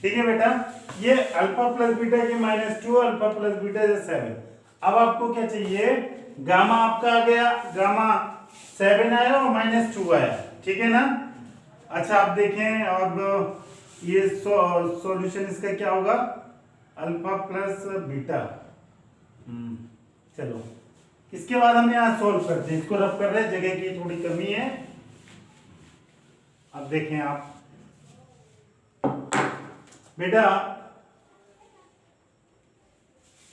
ठीक है बेटा। ये अल्फा प्लस बीटा के -2, अल्फा प्लस बीटा से 7। अब आपको क्या चाहिए, गामा आपका आ गया, गामा 7 आया और -2 आया, ठीक है ना। अच्छा आप देखें अब ये सॉल्यूशन इसका क्या होगा, अल्फा प्लस बीटा। चलो इसके बाद हम यहाँ सॉल्व करते हैं, इसको रब कर रहे हैं, जगह की थोड़ी कमी है। अब देखें आप बेटा,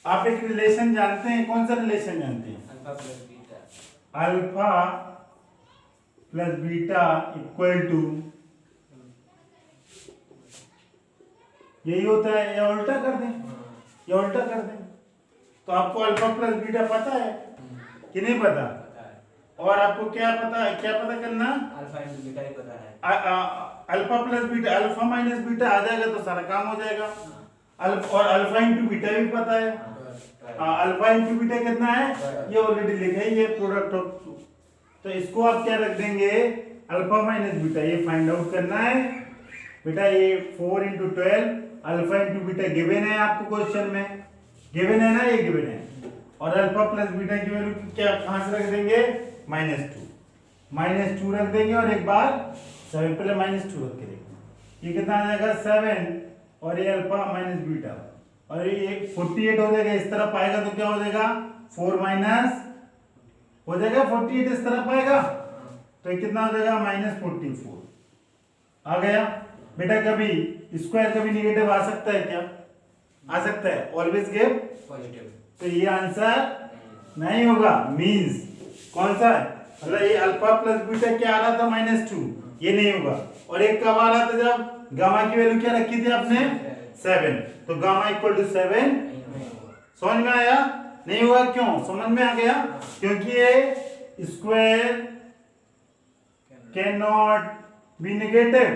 आप एक रिलेशन जानते हैं, कौन सा रिलेशन जानते हैं, alpha plus beta, alpha plus beta equal to, यही होता है, या उल्टा कर दें, या उल्टा कर दें। तो आपको अल्फा प्लस बीटा पता है कि नहीं पता, पता है, और आपको क्या पता है, क्या पता करना, अल्फा इंटू बीटा ही पता है। Alpha plus beta, alpha minus beta आ जाएगा तो सारा काम हो जाएगा। और अल्फा इंटू बीटा भी पता है, अल्फा इंटू बीटा कितना है, ये ऑलरेडी लिखा है, ये प्रोडक्ट ऑफ, तो इसको आप क्या रख देंगे, अल्फा माइनस बीटा, ये फाइंड आउट करना है बेटा। ये 4 × 12 अल्फा इंटू बीटा गिवन है आपको क्वेश्चन में, गिवन है ना, ये गिवन है। और अल्फा प्लस बीटा की वैल्यू क्या कहां से रख देंगे, -2 रख देंगे, और एक बार 7 पहले -2 रख के देखेंगे, ये कितना आ जाएगा 7, और ये अल्फा माइनस बीटा, और ये 48 हो जाएगा, इस तरफ आएगा तो क्या हो जाएगा 4 माइनस हो जाएगा 48, इस तरफ आएगा तो ये कितना हो जाएगा -44 आ गया बेटा। कभी स्क्वायर कभी निगेटिव आ सकता है क्या, आ सकता है, ऑलवेज गिव पॉजिटिव। तो ये आंसर नहीं होगा। मींस कौन सा है, मतलब ये अल्फा प्लस बीटा क्या आ रहा था -2, ये नहीं होगा। और एक कब आ रहा था जब गामा की वैल्यू क्या रखी थी आपने 7, तो गामा इक्वल टू 7। समझ में आया? नहीं हुआ क्यों? समझ में आ गया? क्योंकि ये square can not be negative,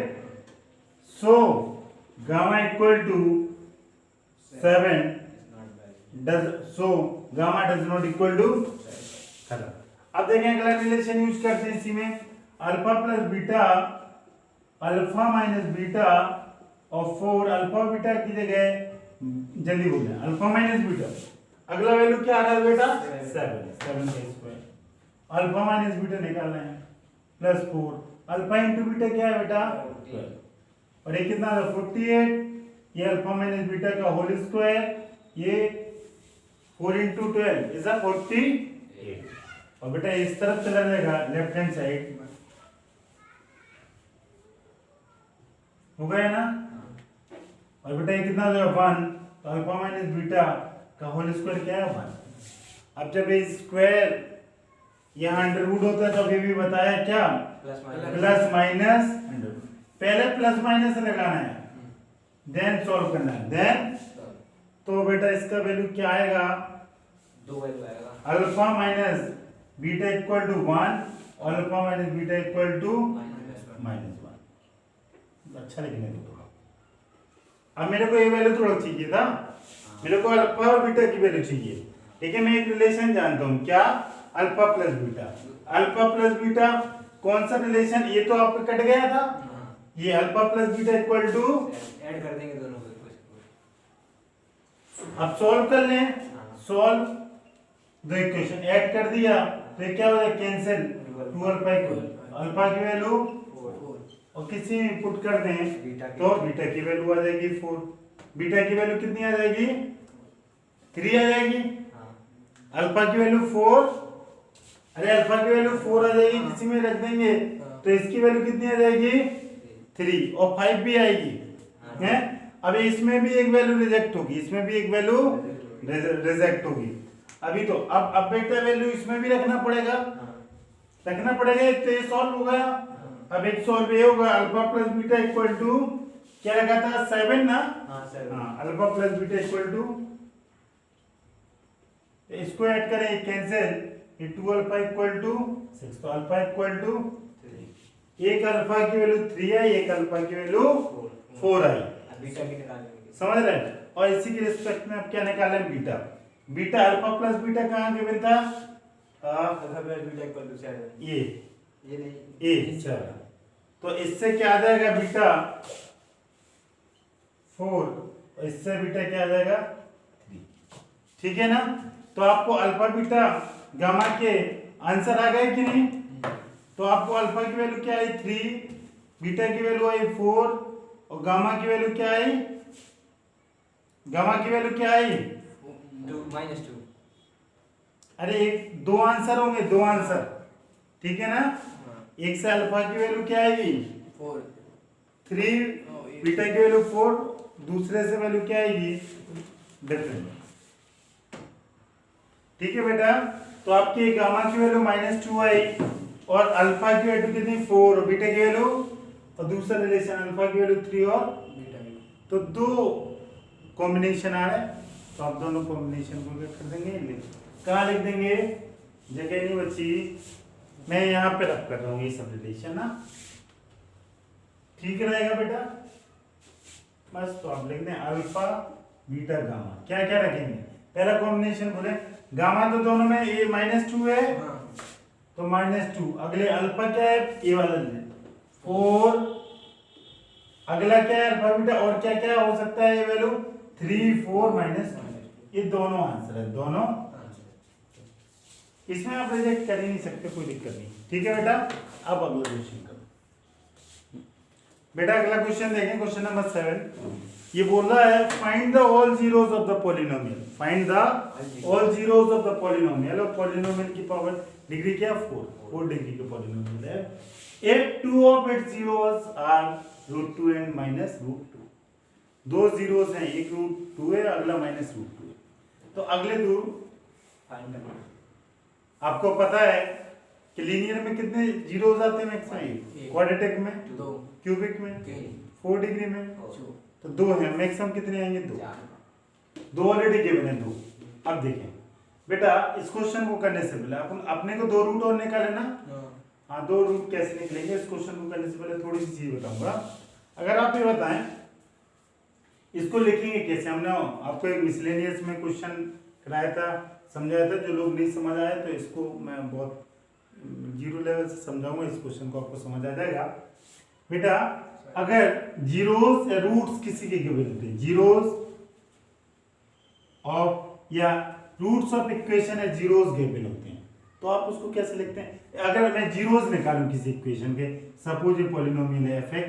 so gamma equal to 7 does, so gamma does not equal to. अब देखें अगला रिलेशन यूज करते हैं इसी में, alpha plus beta, alpha minus beta और 4, अल्फा बीटा की जगह जल्दी बोल रहे हैं अल्फा माइनस बीटा, अगला वैल्यू क्या आ रहा है बेटा 7 का स्क्वायर, अल्फा माइनस बीटा निकालना है प्लस 4, अल्फा इंटू बीटा क्या है बेटा 12, और ये कितना है 48, ये अल्फा माइनस बीटा का होल स्क्वायर, ये 4 इंटू 12 इज 48, और बेटा इस तरफ चला जाएगा लेफ्ट हैंड साइड, हो गया ना। और बेटा ये कितना हो जाएगा 1, तो अल्फा माइनस बीटा का होल स्क्वायर क्या है 1। अब जब ये स्क्वायर यहाँ अंडर रूट होता है तो अभी भी बताया क्या प्लस माइनस, पहले प्लस माइनस लगाना है देन सॉल्व करना है, देन तो बेटा इसका वैल्यू क्या आएगा 2 वैल्यू आएगा, alpha minus beta equal to 1, alpha minus beta equal to -1। अच्छा लिखने दो थोड़ा। अब मेरे को ये वैल्यू थोड़ा चाहिए था, मेरे को अल्फा और बीटा की वैल्यू चाहिए। ठीक है, मैं एक रिलेशन जानता हूँ क्या, alpha plus beta, alpha plus beta कौन सा रिलेशन, ये तो आपका कट गया था, ये alpha plus beta equal to, add कर देंगे दोनों को। अब सॉल्व कर लें, सॉल्व दो इक्वेशन ऐड कर दिया तो ये क्या हो जाएगा कैंसिल, 2 अल्फा इक्वल अल्फा की वैल्यू 4 और किसी में पुट कर दें तो बीटा की वैल्यू आ जाएगी 4, बीटा की वैल्यू कितनी आ जाएगी 3 आ जाएगी, अल्फा की वैल्यू 4, अरे अल्फा की वैल्यू 4 आ जाएगी, किसी में रख देंगे तो इसकी वैल्यू कितनी आ जाएगी 3 और 5 भी आएगी हैं। अब इसमें भी एक वैल्यू रिजेक्ट होगी, इसमें भी एक वैल्यू रिजेक्ट होगी। अभी तो अब बेटा वैल्यू इसमें भी रखना पड़ेगा, रखना पड़ेगा, एक तो ये सॉल्व हो गया। अब एक सॉल्व ये होगा alpha plus beta equal to क्या रखा था 7 ना, हाँ alpha plus beta equal to, इसको ऐड करें कैंसिल, ये 2 अल्फा इक्वल टू 6, तो अल्फा इक्वल टू, एक अल्फा की वैल्यू 3 आई, एक अल्फा की वैल्यू 4 आई, बीटा की निकालेंगे, समझ रहे हैं। और इसी के रिस्पेक्ट में अब क्या निकालें beta, beta alpha plus beta कहाँ गिवन था, alpha plus beta equal to 7, ये नहीं ए 7, तो इससे क्या आ जाएगा बीटा 4 और इससे बीटा क्या आ जाएगा 3, ठीक है ना। तो आपको अल्फा बीटा गामा के आंसर आ गए कि नहीं, तो आपको अल्फा की वैल्यू क्या आई 3, बीटा की वैल्यू आई 4 और गामा की वैल्यू क्या आई, गामा की वैल्यू क्या आई 2 अरे एक दो आंसर होंगे, दो आंसर, ठीक है ना। एक से अल्फा की वैल्यू क्या आएगी 3, बीटा की वैल्यू 4, दूसरे से वैल्यू क्या आएगी डिफरेंट, ठीक है बेटा। तो आपकी गामा की वैल्यू -2 आई और अल्फा की वैल्यू कितनी 4 और बीटा की वैल्यू, और दूसरा रिलेशन अल्फा की वैल्यू 3 और बीटा की, तो दो कॉम्बिनेशन आ रहे हैं, तो आप दोनों कॉम्बिनेशन को क्या कर देंगे, कहाँ लिख देंगे, जगह नहीं बची, मैं यहाँ पे रख कर रहा हूँ ये सब रिलेशन ना, ठीक रहेगा बेटा। बस तो आप लिख दें अल्फा बीटा गामा, क्या क्या रखेंगे, पहला कॉम्बिनेशन बोले गामा तो दोनों में ये -2 है, तो -2, अगले अल्फा क्या है ए वाला 4, अगला क्या है अल्फा बीटा, और क्या क्या हो सकता है ये वैल्यू 3 4 -1, ये दोनों आंसर है, दोनों, इसमें आप रिजेक्ट कर ही नहीं सकते, कोई दिक्कत नहीं, ठीक है बेटा। अब अगला क्वेश्चन करो बेटा, अगला क्वेश्चन देखें, क्वेश्चन नंबर 7। ये बोल रहा है find the all zeros of the polynomial, find the all zeros of the polynomial, और पॉलिनोमियल की पावर डिग्री क्या 4 डिग्री का पॉलिनोमियल है। If two of its zeros are √2 and -√2, दो जीरोस हैं, एक √2 है, अगला -√2 है। तो अगले दो फाइंड करना। आपको पता है कि लीनियर में कितने जीरोस आते हैं मैक्सिमम, एक। क्वाड्रेटिक में 2 क्यूबिक में 3 4 डिग्री में 2 तो 2 है, मैक्सिमम कितने आएंगे 2, चार। 2 ऑलरेडी गिवन है 2। अब देखें बेटा इस क्वेश्चन को करने से पहले अपन अपने को 2 रूट और निकाले ना, हाँ 2 रूट कैसे निकलेंगे इस क्वेश्चन को करने से पहले थोड़ी सी चीज बताऊंगा। अगर आप ये बताएं इसको लिखेंगे कैसे, हमने आपको एक मिसलेनियस में क्वेश्चन कराया था, समझाया था, जो लोग नहीं समझ आए तो इसको मैं बहुत जीरो लेवल से समझाऊंगा, इस क्वेश्चन को आपको समझ आ जाएगा। बेटा अगर जीरोस या रूट्स किसी के गिवन होते हैं, जीरोस ऑफ या रूट्स ऑफ इक्वेशन या जीरोस गिवन होते हैं, तो आप उसको कैसे लिखते हैं? अगर मैं जीरोस निकालूं किसी इक्वेशन के, सपोज ये पॉलिनोमियल है fx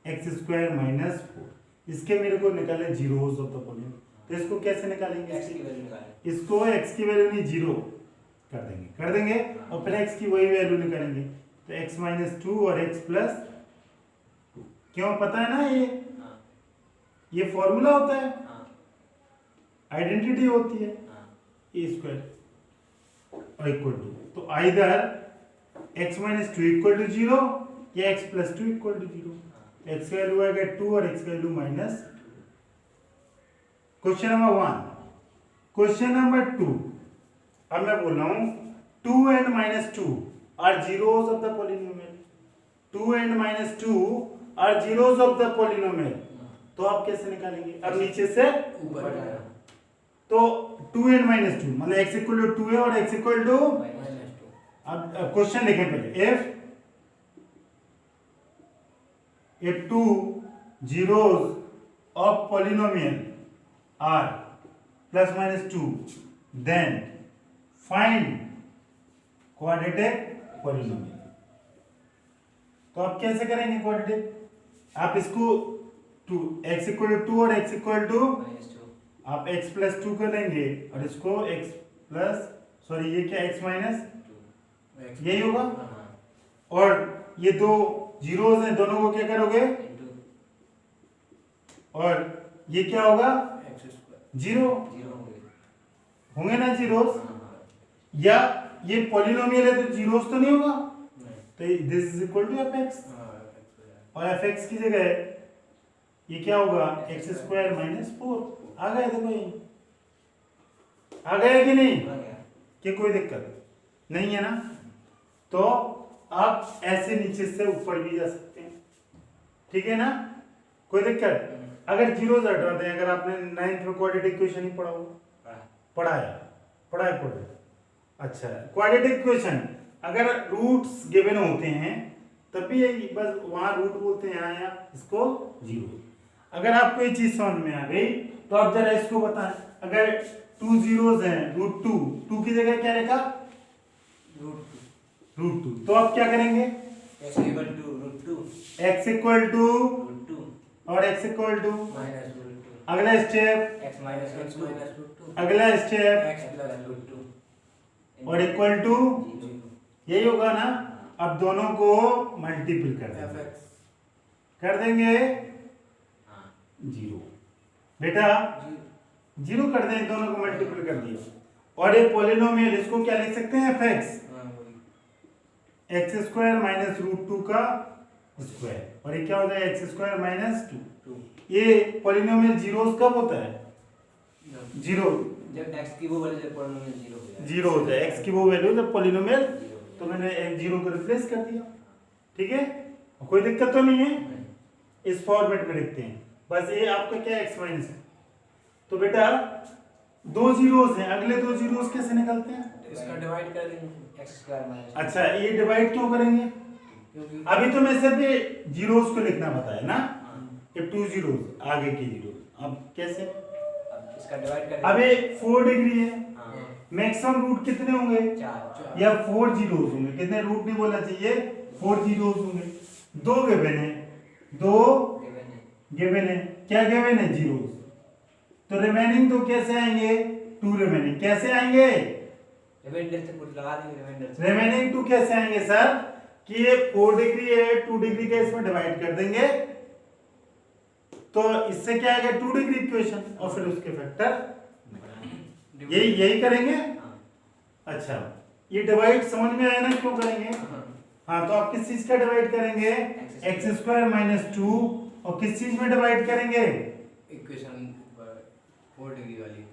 x² माइनस 4, इसके मेरे को निकाले जीरोस ऑफ द पॉलिनोमियल, तो इसको कैसे निकालेंगे? एक्स की वैल्यू निकालें। इसको x की वैल्यू नहीं जीरो कर देंगे और फिर x की वही वैल्यू निकालेंगे, तो x माइनस 2 और x प्लस 2, क्यों पता है ना हाँ ये फॉर्मूला होता है, हाँ आइडेंटिटी होती है हाँ ए स्क्वायर और इक्वल टू, तो either x minus 2 equal to 0 या x plus 2 equal to 0, x का वैल्यू आएगा 2 और x का value minus 2। Question number 1। Question number 2, अब मैं बोल रहा हूं 2 and minus 2 are zeros of the polynomial, 2 and minus 2 are zeros of the polynomial, तो आप कैसे निकालेंगे? अब नीचे से ऊपर जाना तो 2 and minus 2 मतलब x इक्वल टू 2 है और x इक्वल टू, -2 अब क्वेश्चन लिखें पहले, if two zeros of polynomial are plus minus 2 then find quadratic polynomial। तो आप कैसे करेंगे क्वाड्रेटिक? आप इसको 2 x इक्वल टू 2 और x इक्वल टू, -2 आप x प्लस 2 कर लेंगे और इसको x प्लस सॉरी ये क्या x माइनस यही होगा, हाँ और ये दो जीरोस हैं दोनों को क्या करोगे इनटू और ये क्या होगा x² जीरो 0 होंगे। होंगे ना जीरोस, हाँ या ये पॉलिनोमियल है तो जीरोस तो नहीं होगा, नहीं तो this is equal to fx हाँ fx हो जाएगा और fx की जगह ये क्या होगा x² माइनस 4। आ गए देखो ये आ गए कि नहीं, हो गया। कि कोई दिक्कत नहीं है ना, तो आप ऐसे नीचे से ऊपर भी जा सकते हैं, ठीक है ना, कोई दिक्कत? अगर जीरोस हट रहे हैं, अगर आपने 9th में क्वाड्रेटिक इक्वेशन ही पढ़ा होगा, पढ़ा है क्वाड्रेटिक, अच्छा क्वाड्रेटिक इक्वेशन अगर रूट्स गिवन होते हैं तब भी यही बस वहां रूट बोलते हैं, यहाँ इसको जीरो। अगर आपको ये चीज समझ में आ गई तो आप जरा इसको बताएं, अगर 2 जीरोस हैं √2 की जगह क्या लिखा √2, तो आप क्या करेंगे x equal to √2 x equal to √2 और x इक्वल टू, -√2 अगला स्टेप, x माइनस x -√2 अगला स्टेप x प्लस √2 और इक्वल टू, 0 यही होगा ना। अब दोनों को मल्टीपल कर देंगे, fx कर देंगे हाँ जीरो, बेटा जीरो कर दें, दोनों को मल्टीपल कर दिया, और ये पॉलिनोमियल इसको क्या लिख सकते हैं fx हाँ वही x² माइनस √2 का स्क्वायर, और ये क्या होता है x² माइनस 2। 2 ये पॉलिनोमियल जीरोस कब होता है? जीरो, जब x की वो वाली जब पॉलिनोमियल 0 हो जाए, जीरो होता है, x की वो वैल्यू जब पॉलिनोमियल, 0 हो तो मैंने एक जीरो को रिप्लेस कर दिया, ठीक है, कोई दिक्कत तो नहीं है, जाए। इस फॉर्मेट में लिखते हैं, बस ये आपका क्या x माइनस है। तो बेटा 2 जीरोस हैं, अगले 2 जीरोस कैसे निकलते हैं? इसका डिवाइड कर देंगे x² माइनस अच्छा ये डिवाइड क्यों करेंगे? क्योंकि अभी तो मैं सिर्फ ये जीरोस को लिखना बताया ना, हाँ, ये 2 जीरोस आगे की जीरोस, अब कैसे? अब इसका डिवाइड कर अब ये 4 डिग्री है, हाँ मैक्सिमम रूट कितने होंगे? 4 या 4 जीरोस होंगे, कितने रूट नहीं बोलना चाहिए, 4 जीरोस होंगे, 2 गिवन है, 2 गिवन है। गिवन है, क्या गिवन है? जीरोस, तो रिमेनिंग तो कैसे आएंगे? 2 रिमेनिंग कैसे आएंगे? रिमाइंडर से कुछ लगा देंगे, रिमाइंडर से रिमेनिंग 2 कैसे आएंगे सर? कि ये 4 डिग्री है, 2 डिग्री का इसमें डिवाइड कर देंगे, तो इससे क्या आएगा 2 डिग्री इक्वेशन, और फिर उसके फैक्टर यही करेंगे। हाँ। अच्छा, ये डिवाइड समझ में आया ना क्यों करेंगे? हाँ। हाँ, तो आप किस चीज का डिवाइड करेंगे? एक्स स्क्वायर माइनस 2, और किस चीज में डिवाइड करेंगे? इक्वेशन 4 डिग्री वाली।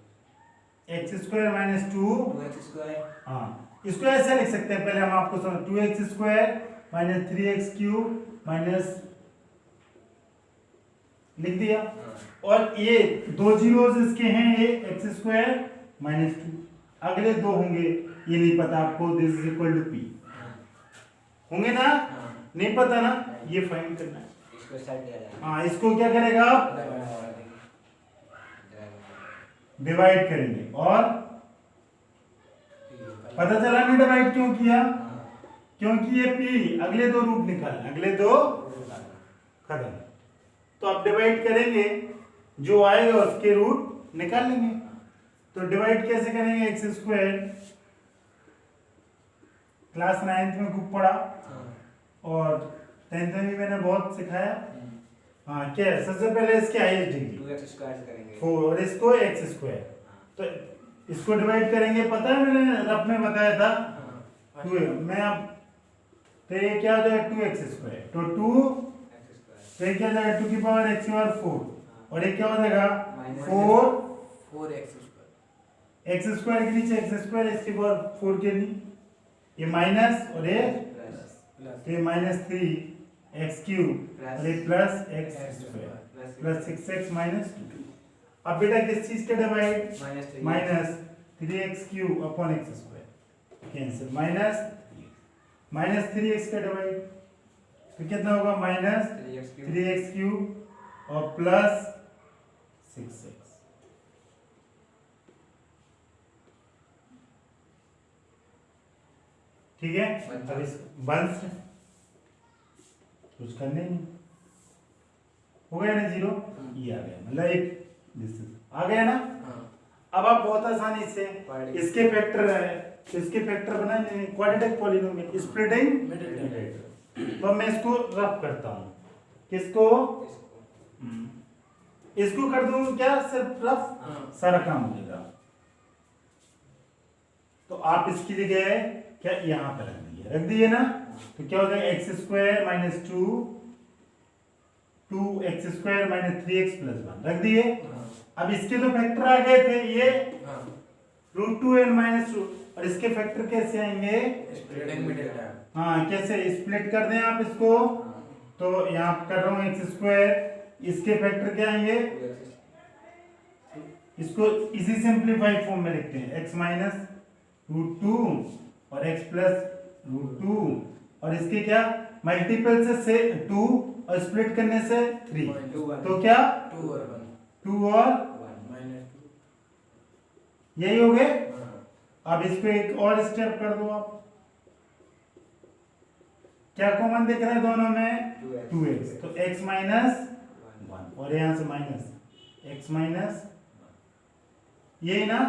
X square minus 2। 2x square. हाँ, इसको ऐसे लिख सकते हैं, पहले हम आपको समझ 2x square minus 3x cube minus, लिख दिया। हाँ। और ये दो जीरोस इसके हैं, ये एक्स स्क्वायर माइनस 2, अगले दो होंगे, ये नहीं पता आपको, this is equal to P होंगे ना? हाँ। नहीं पता ना, ये फाइंड करना है। इसको साइड दिया जाएगा। हाँ, इसको क्या करेगा आप? डिवाइड करेंगे, और पता चला ना डिवाइड क्यों किया? क्योंकि ये पी अगले दो रूट निकालना, अगले दो खत्म। तो आप डिवाइड करेंगे, जो आएगा उसके रूट निकाल लेंगे। तो डिवाइड कैसे करेंगे? एक्स स्क्वायर क्लास 9th में खूब पढ़ा, और 10th में भी मैंने बहुत सिखाया। हाँ, क्या है? सबसे पहले इसके हाईएस्ट डिग्री 2x स्क्वायर से करेंगे 4, और इसको एक्स स्क्वायर, तो इसको डिवाइड करेंगे। पता है मैंने रफ में बताया था, 2 मैं अब, तो ये क्या हो जाएगा? 2x स्क्वायर, तो 2, तो ये क्या हो जाएगा? 2 की पावर x की पावर 4, और ये क्या हो जाएगा? 4x square. एक्स स्क्वायर के नीचे एक्स स्क्वायर, इसकी पावर 4 के नीचे ये माइनस, और ये तो ये माइनस 3x क्यूब, और ये plus x square plus 6x minus 2। अब बेटा किस चीज के divide? Minus 3x cube upon x square, cancel, minus 3x का डिवाइड, तो कितना होगा? माइनस 3x क्यूब और प्लस 6x। ठीक है, अब इस वंश कुछ करने नहीं, हो गया ना 0, ये आ गया, मतलब एक डिस्टेंस आ गया ना। अब आप बहुत आसानी से इसके फैक्टर है, तो इसके फैक्टर बनाएंगे क्वाड्रेटिक पॉलिनोमियल स्प्लिटिंग। तो मैं इसको रफ करता हूँ, किसको? इसको कर दूं क्या? सिर्फ रफ, सारा काम हो जाएगा। तो आप इसकी जगह क्या यहाँ पे रख दिए ना, तो क्या हो जाएगा? X square minus 2x square minus 3x plus 1 रख दिए। अब इसके तो फैक्टर आ गए थे, ये √2 एंड माइनस 2, और इसके फैक्टर कैसे आएंगे? हाँ, कैसे स्प्लिट कर दें आप इसको? तो यहाँ कर रहा हूँ एक्स स्क्वायर, इसके फैक्टर क्या आएंगे? इसको इसी सिंप्लीफाइड फॉर्म में लिखते हैं, x माइनस √2 और x प्लस √2, और इसके क्या मल्टीपल से 2 और स्प्लिट करने से 3, तो क्या 2 और यही हो गए। अब इस पे एक और स्टेप कर दो आप, क्या कॉमन दिख रहा है दोनों में? 2x, तो x माइनस 1, और यहां से माइनस x माइनस, यही ना।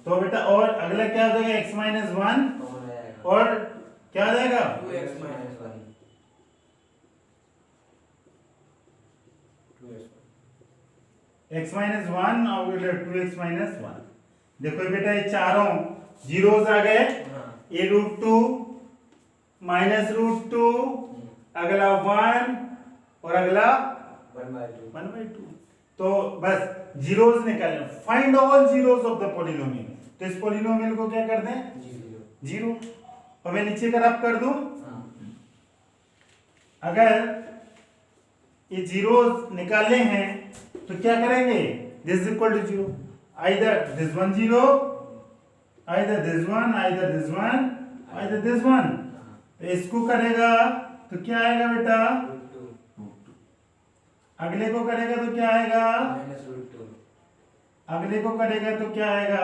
तो बेटा और अगला क्या हो जाएगा? x माइनस 1, और क्या आ जाएगा? 2x minus 1। x माइनस 1 और 2x माइनस 1। देखो बेटा ये चारों जीरोस आ गए, ये √2 माइनस √2, अगला 1 और अगला 1/2। तो बस जीरोस निकालना, find all zeros of the polynomial. तो इस पॉलिनोमियल को क्या कर दें? 0, और मैं नीचे का रफ कर दूं। अगर ये जीरोस निकालने हैं तो क्या करेंगे? This is equal to 0, either this 1 0, either this 1, either this 1, either this 1। तो इसको करेगा तो क्या आएगा बेटा? अगले को करेगा तो क्या आएगा? अगले को करेगा तो क्या आएगा?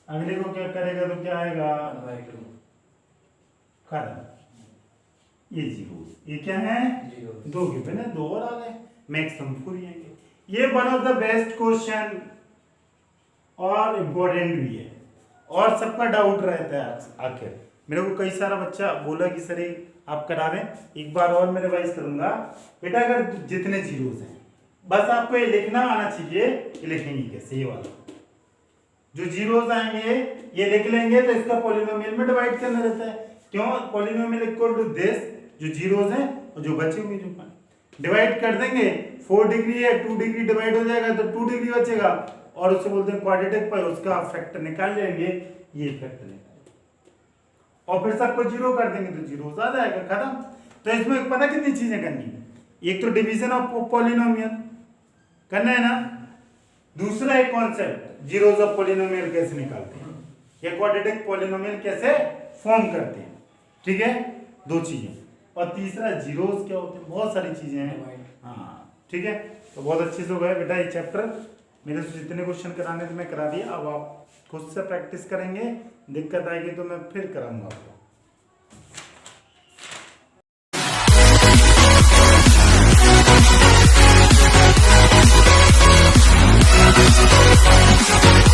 अगले को क्या करेगा तो क्या आएगा? खत्म। ये जीरो, ये क्या है? दो गिवन है, 2 और आ गए, मैक्सिमम 4 आएंगे। ये one of the best question और इम्पोर्टेंट भी है, और सबका डाउट रहता है। आखिर मेरे को कई सारा बच्चा बोला कि सर आप करा दें, एक बार और मैं रिवाइज करूंगा। बेटा अगर जितने जीरोस हैं बस आपको ये लिखना आना चाहिए कि लिखेंगे कैसे। ये वाला जो जीरोस आएंगे ये लिख लेंगे तो इसका पॉलिनोमियल में डिवाइड करना रहता है। क्यों? पॉलिनोमियल इक्वल टू दिस, जो जीरोस हैं और जो बचे हुए जो डिवाइड कर देंगे। 4 डिग्री है, 2 डिग्री डिवाइड हो जाएगा तो 2 डिग्री बचेगा और उससे बोलते हैं क्वाड्रेटिक पर, उसका फैक्टर निकाल लेंगे, ये फैक्टर निकाल और फिर सबको जीरो कर देंगे तो जीरो आ जाएगा, खत्म। तो इसमें पता कितनी चीजें करनी है, एक तो डिवीजन ऑफ पॉलिनोमियल करना है ना, दूसरा एक कॉन्सेप्ट जीरोस ऑफ पॉलिनोमियल कैसे निकालते हैं या क्वाड्रेटिक पॉलिनोमियल कैसे फॉर्म करते हैं, ठीक है, 2 चीजें। और तीसरा जीरोस क्या होते हैं, बहुत सारी चीजें हैं, हाँ ठीक है। तो बहुत अच्छे से हो गए बेटा ये चैप्टर, मेरे से जितने क्वेश्चन कराने थे मैं करा दिया। अब आप खुद से प्रैक्टिस करेंगे, दिक्कत आएगी तो मैं फिर कराऊंगा आपको।